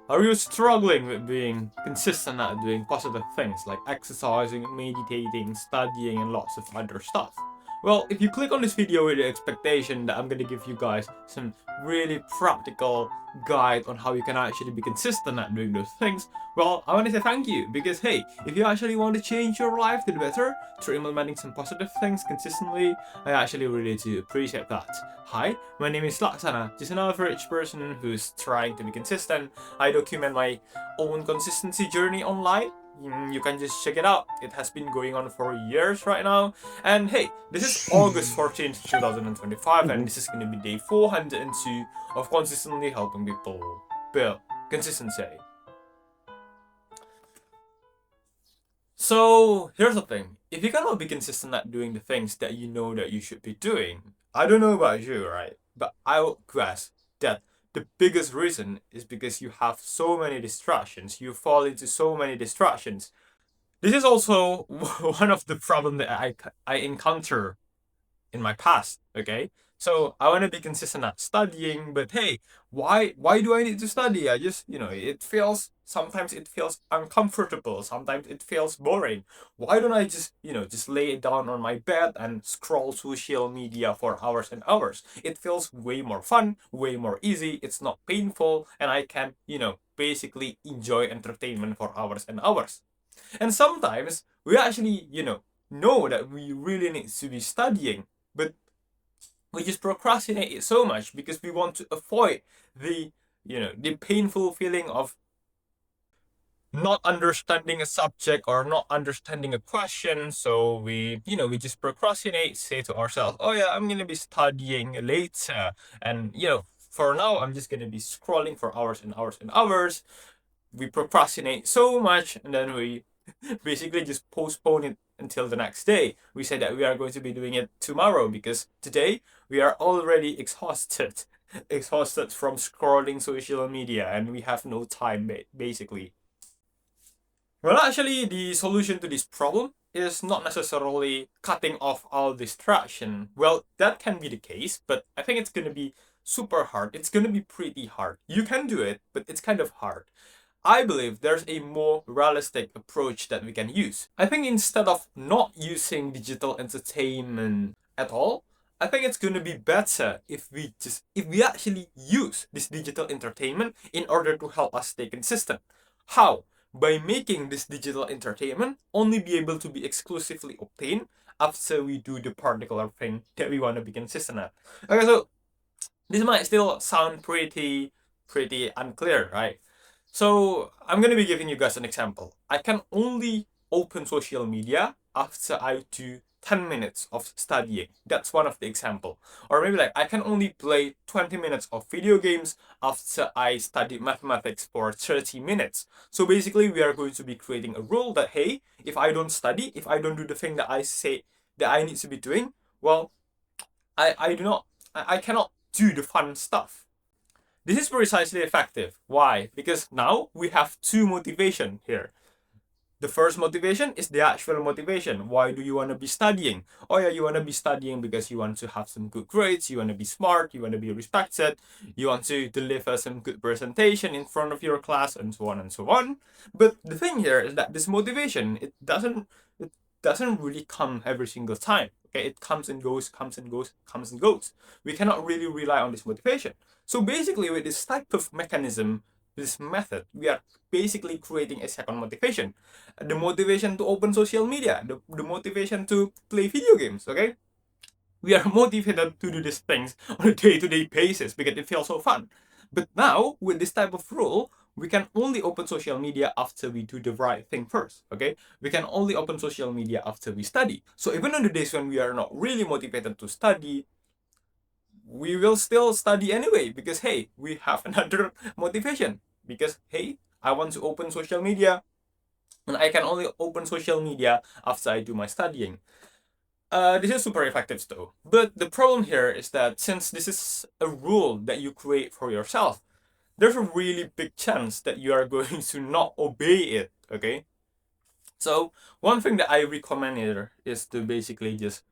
Are you struggling with being consistent at doing positive things like exercising, meditating, studying, and lots of other stuff? Well, if you click on this video with the expectation that I'm gonna give you guys some really practical guide on how you can actually be consistent at doing those things, well, I want to say thank you because hey, if you actually want to change your life to the better through implementing some positive things consistently, I actually really do appreciate that. Hi, my name is Laksana, just an average person who's trying to be consistent. I document my own consistency journey online. You can just check it out. It has been going on for years right now. And hey, this is August 14th, 2025, and this is going to be day 402 of consistently helping people build consistency. So here's the thing. If you cannot be consistent at doing the things that you know that you should be doing, I don't know about you, right? But I would guess that the biggest reason is because you have so many distractions. You fall into so many distractions. This is also one of the problems that I encounter in my past. Okay, so I want to be consistent at studying, but hey, why do I need to study? I just it feels sometimes it feels uncomfortable. Sometimes it feels boring. Why don't I just lay it down on my bed and scroll social media for hours and hours? It feels way more fun, way more easy. It's not painful, and I can basically enjoy entertainment for hours and hours. And sometimes we actually know that we really need to be studying, but we just procrastinate it so much because we want to avoid the painful feeling of not understanding a subject or not understanding a question. So we just procrastinate, say to ourselves, oh yeah, I'm gonna be studying later, and for now I'm just gonna be scrolling for hours and hours and hours. We procrastinate so much, and then we basically just postpone it until the next day. We say that we are going to be doing it tomorrow because today we are already exhausted, exhausted from scrolling social media, and we have no time basically. Well, actually, the solution to this problem is not necessarily cutting off all distraction. Well, that can be the case, but I think it's gonna be super hard. It's gonna be pretty hard. You can do it, but it's kind of hard. I believe there's a more realistic approach that we can use. I think instead of not using digital entertainment at all, I think it's gonna be better if we actually use this digital entertainment in order to help us stay consistent. How? By making this digital entertainment only be able to be exclusively obtained after we do the particular thing that we want to be consistent at. Okay, so this might still sound pretty unclear, right? So I'm gonna be giving you guys an example. I can only open social media after I do 10 minutes of studying. That's one of the example. Or maybe like I can only play 20 minutes of video games after I study mathematics for 30 minutes. So basically we are going to be creating a rule that hey, if I don't study, if I don't do the thing that I say that I need to be doing, well, I cannot do the fun stuff. This is precisely effective. Why? Because now we have two motivation here. The first motivation is the actual motivation. Why do you want to be studying? Oh yeah, you want to be studying because you want to have some good grades, you want to be smart, you want to be respected, you want to deliver some good presentation in front of your class, and so on and so on. But the thing here is that this motivation, it doesn't really come every single time. Okay, it comes and goes, comes and goes, comes and goes. We cannot really rely on this motivation. So basically, with this type of mechanism, this method, we are basically creating a second motivation. The motivation to open social media, the motivation to play video games, okay? We are motivated to do these things on a day-to-day basis because it feels so fun. But now, with this type of rule, we can only open social media after we do the right thing first, okay? We can only open social media after we study. So even on the days when we are not really motivated to study, we will still study anyway because hey, we have another motivation. Because hey, I want to open social media, and I can only open social media after I do my studying. This is super effective though. But the problem here is that since this is a rule that you create for yourself, there's a really big chance that you are going to not obey it, okay? So one thing that I recommend here is to basically just,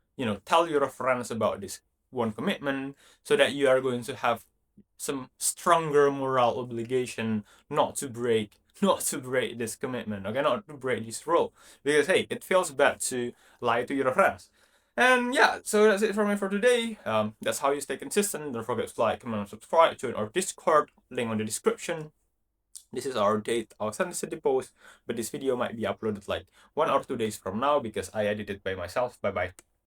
tell your friends about this one commitment so that you are going to have some stronger moral obligation not to break this commitment, okay, not to break this rule, because hey, it feels bad to lie to your friends. And yeah, so that's it for me for today. That's how you stay consistent. Don't forget to like, comment, and subscribe. Join our Discord, link on the description. This is our date authenticity post, but this video might be uploaded like 1 or 2 days from now because I edited by myself. Bye bye.